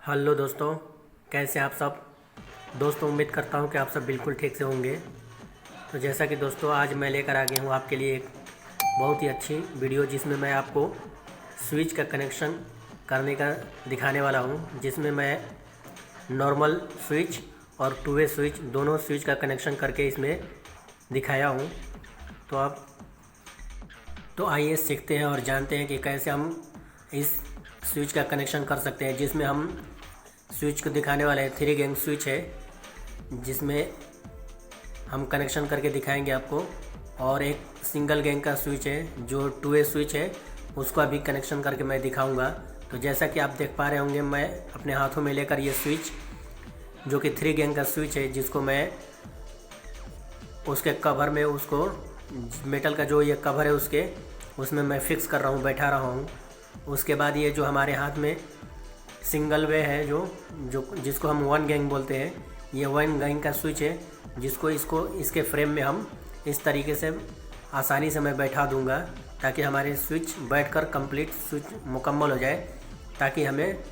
Hello दोस्तों, कैसे आप सब। दोस्तों उम्मीद करता हूँ कि आप सब बिल्कुल ठीक से होंगे। तो जैसा कि दोस्तों आज मैं लेकर आ गया हूँ आपके लिए एक बहुत ही अच्छी वीडियो, जिसमें मैं आपको स्विच का कनेक्शन करने का दिखाने वाला हूँ। जिसमें मैं नॉर्मल स्विच और टू वे स्विच दोनों स्विच का कनेक्शन करके इसमें दिखाया हूँ। तो आप तो आइए सीखते हैं और जानते हैं कि कैसे हम इस स्विच का कनेक्शन कर सकते हैं। जिसमें हम स्विच को दिखाने वाले हैं, 3 गैंग स्विच है, जिसमें हम कनेक्शन करके दिखाएंगे आपको। और एक सिंगल गैंग का स्विच है जो 2 वे स्विच है, उसका भी कनेक्शन करके मैं दिखाऊंगा। तो जैसा कि आप देख पा रहे होंगे, मैं अपने हाथों में लेकर ये स्विच जो कि 3 गैंग का स्विच है, जिसको मैं उसके कवर में उसको मेटल का जो ये कवर है उसमें मैं फिक्स कर रहा हूँ, बैठा रहा हूँ। उसके बाद ये जो हमारे हाथ में सिंगल वे है जो जो जिसको हम 1 गैंग बोलते हैं, ये 1 गैंग का स्विच है, जिसको इसके फ्रेम में हम इस तरीके से आसानी से मैं बैठा दूंगा, ताकि हमारे स्विच बैठकर कंप्लीट स्विच मुकम्मल हो जाए। ताकि हमें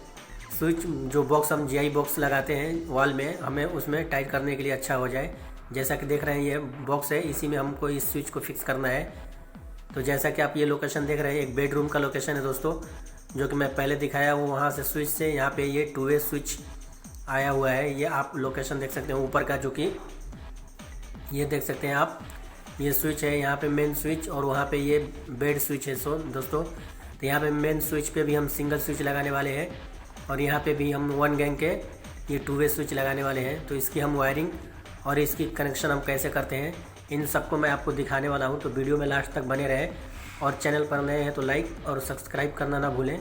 स्विच जो बॉक्स हम जीआई बॉक्स लगाते हैं वॉल में, हमें उसमें टाइट करने के लिए अच्छा हो जाए। जैसा कि देख रहे हैं ये बॉक्स है, इसी में हमको इस स्विच को फिक्स करना है। तो जैसा कि आप ये लोकेशन देख रहे हैं, एक बेडरूम का लोकेशन है दोस्तों, जो कि मैं पहले दिखाया वो वहाँ से स्विच से यहाँ पे ये 2 वे स्विच आया हुआ है। ये आप लोकेशन देख सकते हैं ऊपर का, जो कि ये देख सकते हैं आप, ये स्विच है यहाँ पे मेन स्विच, और वहाँ पे ये बेड स्विच है। सो दोस्तों, तो यहाँ पे मेन स्विच पे भी हम सिंगल स्विच लगाने वाले हैं, और यहाँ पे भी हम 1 गैंग के ये 2 वे स्विच लगाने वाले हैं। तो इसकी हम वायरिंग और इसकी कनेक्शन हम कैसे करते हैं, इन सबको मैं आपको दिखाने वाला हूँ। तो वीडियो में लास्ट तक बने रहे, और चैनल पर नए हैं तो लाइक और सब्सक्राइब करना ना भूलें,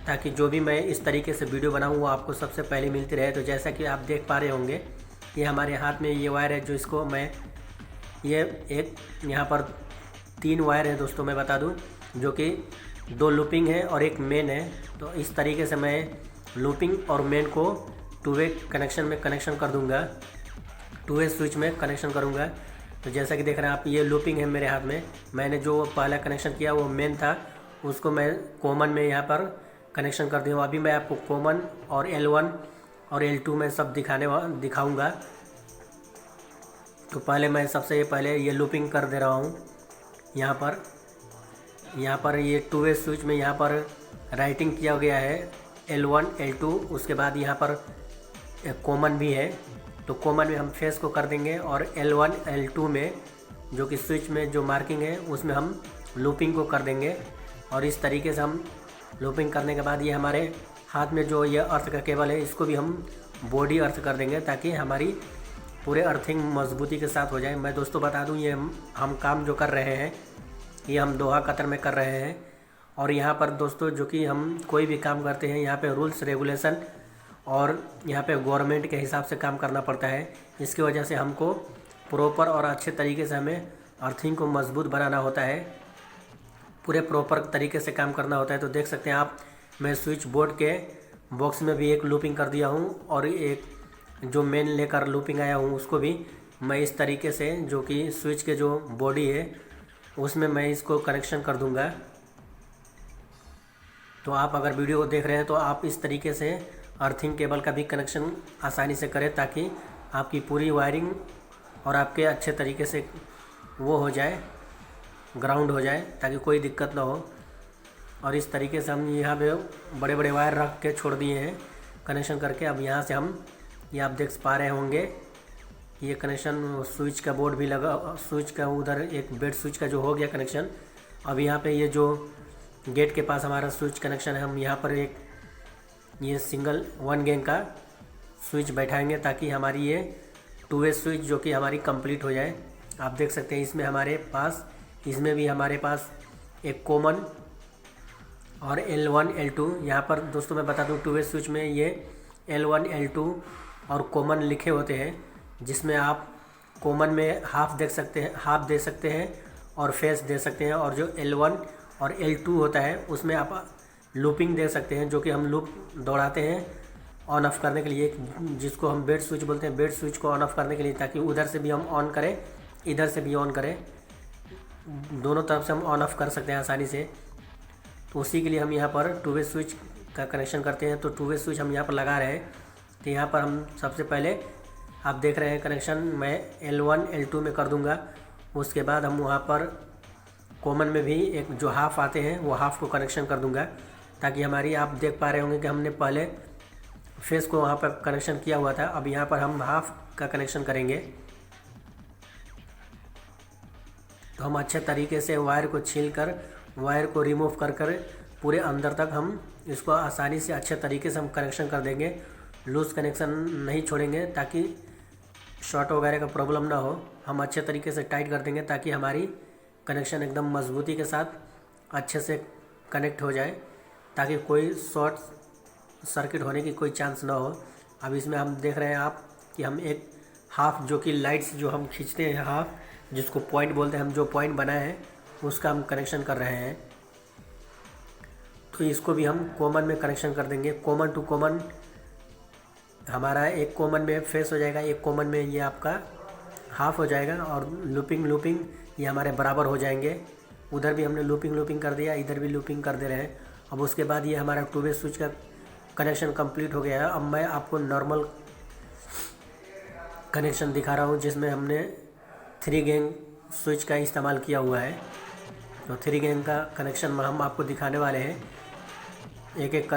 ताकि जो भी मैं इस तरीके से वीडियो बनाऊँ वो आपको सबसे पहले मिलती रहे। तो जैसा कि आप देख पा रहे होंगे, ये हमारे हाथ में ये वायर है, जो इसको मैं ये एक यहाँ पर 3 वायर है दोस्तों, मैं बता दूँ, जो कि 2 लूपिंग है और एक मेन है। तो इस तरीके से मैं लूपिंग और मेन को 2 वे कनेक्शन में कनेक्शन कर दूँगा, 2 वे स्विच में कनेक्शन करूँगा। तो जैसा कि देख रहे हैं आप, ये लूपिंग है मेरे हाथ में। मैंने जो पहला कनेक्शन किया वो मेन था, उसको मैं कॉमन में यहाँ पर कनेक्शन कर दिया हूँ। अभी मैं आपको कॉमन और L1 और L2 में सब दिखाऊंगा। तो पहले मैं सबसे पहले ये लूपिंग कर दे रहा हूँ। यहाँ पर ये 2 वे स्विच में यहाँ पर राइटिंग किया गया है L1 L2। उसके बाद यहाँ पर कॉमन भी है, तो कॉमन में हम फेस को कर देंगे, और L1 L2 में जो कि स्विच में जो मार्किंग है उसमें हम लूपिंग को कर देंगे। और इस तरीके से हम लूपिंग करने के बाद ये हमारे हाथ में जो ये अर्थ का केबल है, इसको भी हम बॉडी अर्थ कर देंगे, ताकि हमारी पूरे अर्थिंग मजबूती के साथ हो जाए। मैं दोस्तों बता दूं, ये हम काम जो कर रहे हैं ये हम दोहा कतर में कर रहे हैं। और यहाँ पर दोस्तों, जो कि हम कोई भी काम करते हैं, यहाँ पे रूल्स रेगुलेशन और यहाँ पे गवर्नमेंट के हिसाब से काम करना पड़ता है। इसकी वजह से हमको प्रॉपर और अच्छे तरीके से हमें अर्थिंग को मजबूत बनाना होता है, पूरे प्रॉपर तरीके से काम करना होता है। तो देख सकते हैं आप, मैं स्विच बोर्ड के बॉक्स में भी एक लूपिंग कर दिया हूँ, और एक जो मेन लेकर लूपिंग आया हूँ उसको भी मैं इस तरीके से, जो कि स्विच के जो बॉडी है उसमें मैं इसको कनेक्शन कर दूँगा। तो आप अगर वीडियो को देख रहे हैं तो आप इस तरीके से अर्थिंग केबल का भी कनेक्शन आसानी से करें, ताकि आपकी पूरी वायरिंग और आपके अच्छे तरीके से वो हो जाए, ग्राउंड हो जाए, ताकि कोई दिक्कत ना हो। और इस तरीके से हम यहाँ पे बड़े बड़े वायर रख के छोड़ दिए हैं कनेक्शन करके। अब यहाँ से हम ये आप देख पा रहे होंगे, ये कनेक्शन स्विच का बोर्ड भी लगा, स्विच का उधर एक बेड स्विच का जो हो गया कनेक्शन। अब यहाँ पे ये जो गेट के पास हमारा स्विच कनेक्शन है, हम यहाँ पर एक ये सिंगल 1 गैंग का स्विच बैठाएंगे, ताकि हमारी ये 2 वे स्विच जो कि हमारी कंप्लीट हो जाए। आप देख सकते हैं इसमें भी हमारे पास एक कॉमन और L1 L2। यहाँ पर दोस्तों मैं बता दूँ, 2 वे स्विच में ये L1 L2 और कॉमन लिखे होते हैं, जिसमें आप कॉमन में हाफ दे सकते हैं और फेस दे सकते हैं। और जो L1 और L2 होता है उसमें आप लूपिंग दे सकते हैं, जो कि हम लूप दौड़ाते हैं ऑन ऑफ करने के लिए, जिसको हम बेड स्विच बोलते हैं, बेड स्विच को ऑन ऑफ करने के लिए, ताकि उधर से भी हम ऑन करें, इधर से भी ऑन करें, दोनों तरफ से हम ऑन ऑफ कर सकते हैं आसानी से। तो उसी के लिए हम यहाँ पर 2 वे स्विच का कनेक्शन करते हैं। तो 2 वे स्विच हम यहाँ पर लगा रहे हैं। तो यहाँ पर हम सबसे पहले आप देख रहे हैं कनेक्शन मैं L1 L2 में कर दूंगा। उसके बाद हम वहाँ पर कॉमन में भी एक जो हाफ़ आते हैं वो हाफ़ को कनेक्शन कर दूंगा, ताकि हमारी आप देख पा रहे होंगे कि हमने पहले फेस को वहाँ पर कनेक्शन किया हुआ था। अब यहाँ पर हम हाफ़ का कनेक्शन करेंगे। तो हम अच्छे तरीके से वायर को छील कर, वायर को रिमूव कर कर पूरे अंदर तक हम इसको आसानी से अच्छे तरीके से हम कनेक्शन कर देंगे। लूज़ कनेक्शन नहीं छोड़ेंगे ताकि शॉर्ट वगैरह का प्रॉब्लम ना हो। हम अच्छे तरीके से टाइट कर देंगे ताकि हमारी कनेक्शन एकदम मजबूती के साथ अच्छे से कनेक्ट हो जाए, ताकि कोई शॉर्ट सर्किट होने की कोई चांस ना हो। अब इसमें हम देख रहे हैं आप कि हम एक हाफ़ जो कि लाइट्स जो हम खींचते हैं, हाफ़ जिसको पॉइंट बोलते हैं, हम जो पॉइंट बनाए हैं उसका हम कनेक्शन कर रहे हैं। तो इसको भी हम कॉमन में कनेक्शन कर देंगे। कॉमन टू कॉमन हमारा एक कॉमन में फेस हो जाएगा, एक कॉमन में ये आपका हाफ़ हो जाएगा, और लूपिंग ये हमारे बराबर हो जाएंगे। उधर भी हमने लूपिंग कर दिया, इधर भी लूपिंग कर दे रहे हैं। अब उसके बाद ये हमारा 2 वे स्विच का कनेक्शन कंप्लीट हो गया है। अब मैं आपको नॉर्मल कनेक्शन दिखा रहा हूँ जिसमें हमने 3 गैंग स्विच का इस्तेमाल किया हुआ है। तो 3 गैंग का कनेक्शन हम आपको दिखाने वाले हैं। एक एक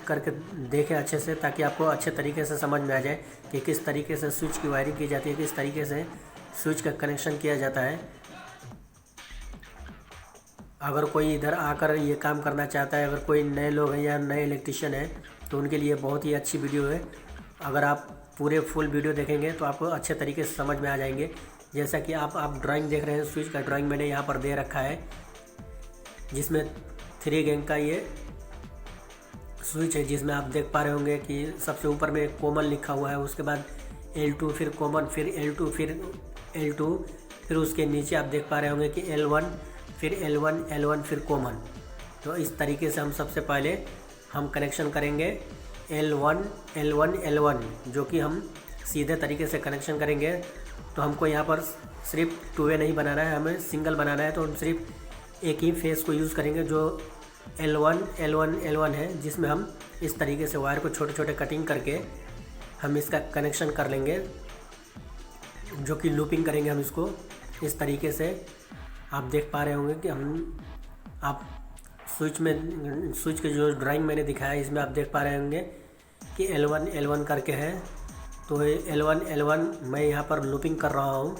करके देखें अच्छे से, ताकि आपको अच्छे तरीके से समझ में आ जाए कि किस तरीके से स्विच की वायरिंग की जाती है, किस तरीके से स्विच का कनेक्शन किया जाता है। अगर कोई इधर आकर ये काम करना चाहता है, अगर कोई नए लोग हैं या नए इलेक्ट्रिशियन हैं, तो उनके लिए बहुत ही अच्छी वीडियो है। अगर आप पूरे फुल वीडियो देखेंगे तो आपको अच्छे तरीके से समझ में आ जाएंगे। जैसा कि आप ड्राइंग देख रहे हैं, स्विच का ड्राइंग मैंने यहाँ पर दे रखा है, जिसमें 3 गैंग का ये स्विच है, जिसमें आप देख पा रहे होंगे कि सबसे ऊपर में कॉमन लिखा हुआ है, उसके बाद L2 फिर कॉमन, फिर L2 फिर L2, फिर उसके नीचे आप देख पा रहे होंगे कि L1 फिर L1 फिर कॉमन। तो इस तरीके से हम सबसे पहले हम कनेक्शन करेंगे L1 जो कि हम सीधे तरीके से कनेक्शन करेंगे। तो हमको यहाँ पर सिर्फ 2 वे नहीं बनाना है, हमें सिंगल बनाना है। तो हम सिर्फ एक ही फेस को यूज़ करेंगे जो L1 है, जिसमें हम इस तरीके से वायर को छोटे छोटे कटिंग करके हम इसका कनेक्शन कर लेंगे, जो कि लूपिंग करेंगे हम इसको इस तरीके से। आप देख पा रहे होंगे कि आप स्विच के जो ड्राइंग मैंने दिखाया, इसमें आप देख पा रहे होंगे कि L1 करके है। तो L1 मैं यहाँ पर लूपिंग कर रहा हूँ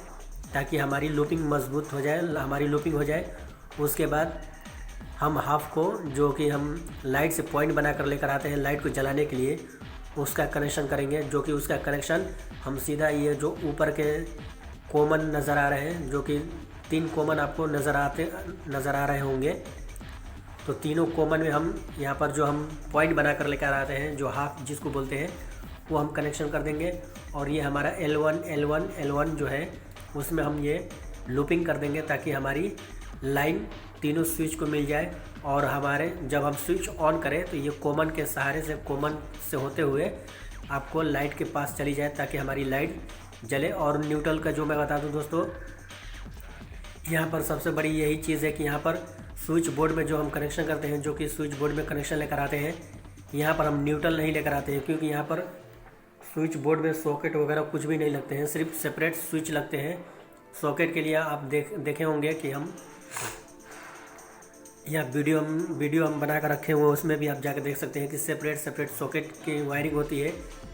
ताकि हमारी लूपिंग मजबूत हो जाए, हमारी लूपिंग हो जाए। उसके बाद हम हाफ़ को, जो कि हम लाइट से पॉइंट बना कर लेकर आते हैं लाइट को जलाने के लिए, उसका कनेक्शन करेंगे। जो कि उसका कनेक्शन हम सीधा ये जो ऊपर के कॉमन नज़र आ रहे हैं, जो कि 3 कॉमन आपको नज़र आ रहे होंगे। तो तीनों कॉमन में हम यहाँ पर जो हम पॉइंट बना कर लेकर आते हैं, जो हाफ जिसको बोलते हैं, वो हम कनेक्शन कर देंगे। और ये हमारा L1 जो है उसमें हम ये लूपिंग कर देंगे, ताकि हमारी लाइन तीनों स्विच को मिल जाए। और हमारे जब हम स्विच ऑन करें तो ये कॉमन के सहारे से, कॉमन से होते हुए आपको लाइट के पास चली जाए, ताकि हमारी लाइट जले। और न्यूट्रल का जो मैं बता दूं दोस्तों, यहाँ पर सबसे बड़ी यही चीज़ है कि यहाँ पर स्विच बोर्ड में जो हम कनेक्शन करते हैं, जो कि स्विच बोर्ड में कनेक्शन लेकर आते हैं, यहाँ पर हम न्यूट्रल नहीं लेकर आते हैं, क्योंकि यहाँ पर स्विच बोर्ड में सॉकेट वगैरह कुछ भी नहीं लगते हैं, सिर्फ सेपरेट स्विच लगते हैं। सॉकेट के लिए आप देखे होंगे कि हम या वीडियो हम बना कर रखे हुए, उसमें भी आप जाकर देख सकते हैं कि सेपरेट सॉकेट की वायरिंग होती है।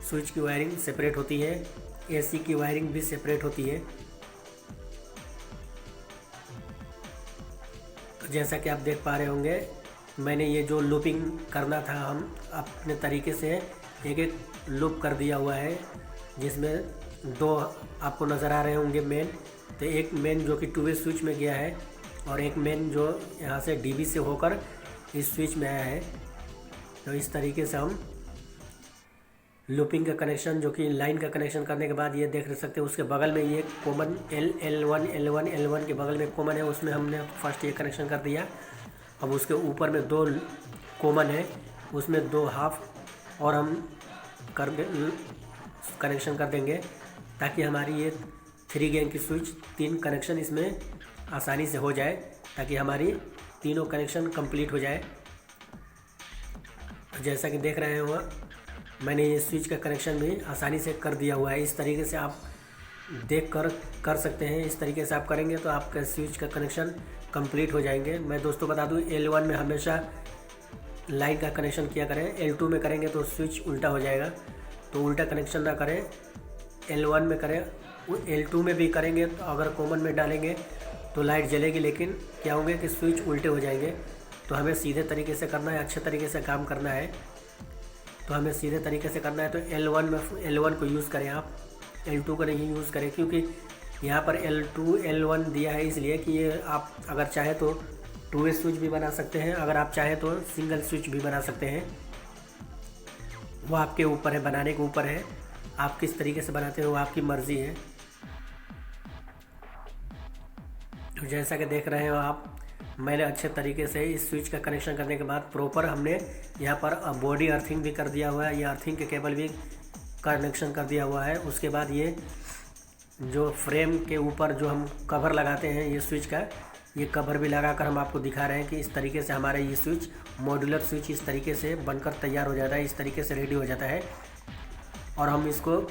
स्विच की वायरिंग सेपरेट होती है, AC की वायरिंग भी सेपरेट होती है। तो जैसा कि आप देख पा रहे होंगे, मैंने ये जो लूपिंग करना था, हम अपने तरीके से एक एक लूप कर दिया हुआ है, जिसमें 2 आपको नज़र आ रहे होंगे मेन। तो एक मेन जो कि 2 वे स्विच में गया है, और एक मेन जो यहाँ से DB से होकर इस स्विच में आया है। तो इस तरीके से हम लूपिंग का कनेक्शन, जो कि लाइन का कनेक्शन करने के बाद ये देख सकते हैं, उसके बगल में ये कॉमन L1 के बगल में कॉमन है, उसमें हमने फर्स्ट ये कनेक्शन कर दिया। अब उसके ऊपर में 2 कॉमन है, उसमें 2 हाफ और हम कनेक्शन कर देंगे, ताकि हमारी ये 3 गैंग की स्विच 3 कनेक्शन इसमें आसानी से हो जाए, ताकि हमारी तीनों कनेक्शन कंप्लीट हो जाए। तो जैसा कि देख रहे हो मैंने ये स्विच का कनेक्शन भी आसानी से कर दिया हुआ है। इस तरीके से आप देख कर सकते हैं। इस तरीके से आप करेंगे तो आपका स्विच का कनेक्शन कंप्लीट हो जाएंगे। मैं दोस्तों बता दूं, L1 में हमेशा लाइन का कनेक्शन किया करें। L2 में करेंगे तो स्विच उल्टा हो जाएगा, तो उल्टा कनेक्शन ना करें। L1 में करें, L2 में भी करेंगे तो अगर कॉमन में डालेंगे तो लाइट जलेगी, लेकिन क्या होंगे कि स्विच उल्टे हो जाएंगे। तो हमें सीधे तरीके से करना है, अच्छे तरीके से काम करना है। तो हमें सीधे तरीके से करना है तो L1 को यूज़ करें आप, L2 को नहीं यूज़ करें, क्योंकि यहाँ पर L2 L1 दिया है इसलिए कि ये आप अगर चाहे तो 2 स्विच भी बना सकते हैं, अगर आप चाहे तो सिंगल स्विच भी बना सकते हैं। वो आपके ऊपर है, बनाने के ऊपर है। आप किस तरीके से बनाते हो वो आपकी मर्ज़ी है। तो जैसा कि देख रहे हो आप, मैंने अच्छे तरीके से इस स्विच का कनेक्शन करने के बाद प्रॉपर हमने यहाँ पर बॉडी अर्थिंग भी कर दिया हुआ है, ये अर्थिंग के केबल भी कनेक्शन कर दिया हुआ है। उसके बाद ये जो फ्रेम के ऊपर जो हम कवर लगाते हैं ये स्विच का, ये कवर भी लगाकर हम आपको दिखा रहे हैं कि इस तरीके से हमारा ये स्विच, मॉड्यूलर स्विच इस तरीके से बनकर तैयार हो जाता है, इस तरीके से रेडी हो जाता है। और हम इसको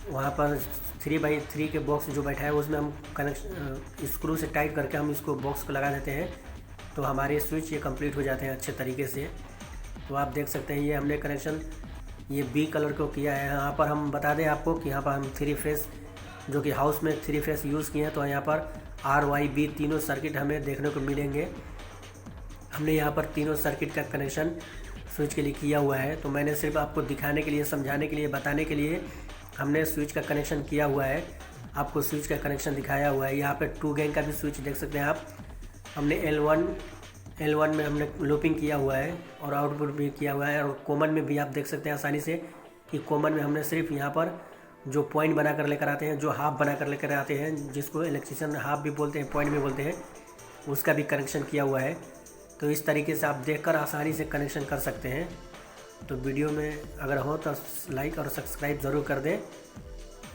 वहाँ पर 3x3 के बॉक्स जो बैठा है उसमें हम कनेक्शन स्क्रू से टाइट करके हम इसको बॉक्स को लगा देते हैं, तो हमारे स्विच ये कंप्लीट हो जाते हैं अच्छे तरीके से। तो आप देख सकते हैं ये हमने कनेक्शन ये B कलर को किया है। यहाँ पर हम बता दें आपको कि यहाँ पर हम 3 फेस जो कि हाउस में 3 फेस यूज़ किए हैं, तो यहाँ पर RYB तीनों सर्किट हमें देखने को मिलेंगे। हमने यहाँ पर तीनों सर्किट का कनेक्शन स्विच के लिए किया हुआ है। तो मैंने सिर्फ आपको दिखाने के लिए, समझाने के लिए, बताने के लिए हमने स्विच का कनेक्शन किया हुआ है, आपको स्विच का कनेक्शन दिखाया हुआ है। यहाँ पे 2 गैंग का भी स्विच देख सकते हैं आप। हमने L1 में हमने लूपिंग किया हुआ है और आउटपुट भी किया हुआ है, और कॉमन में भी आप देख सकते हैं आसानी से कि कॉमन में हमने सिर्फ यहाँ पर जो पॉइंट बना कर लेकर आते हैं, जो हाफ बना कर लेकर आते हैं, जिसको इलेक्ट्रिशियन हाफ भी बोलते हैं, पॉइंट भी बोलते हैं, उसका भी कनेक्शन किया हुआ है। तो इस तरीके से आप देखकर आसानी से कनेक्शन कर सकते हैं। तो वीडियो में अगर हो तो लाइक और सब्सक्राइब ज़रूर कर दें।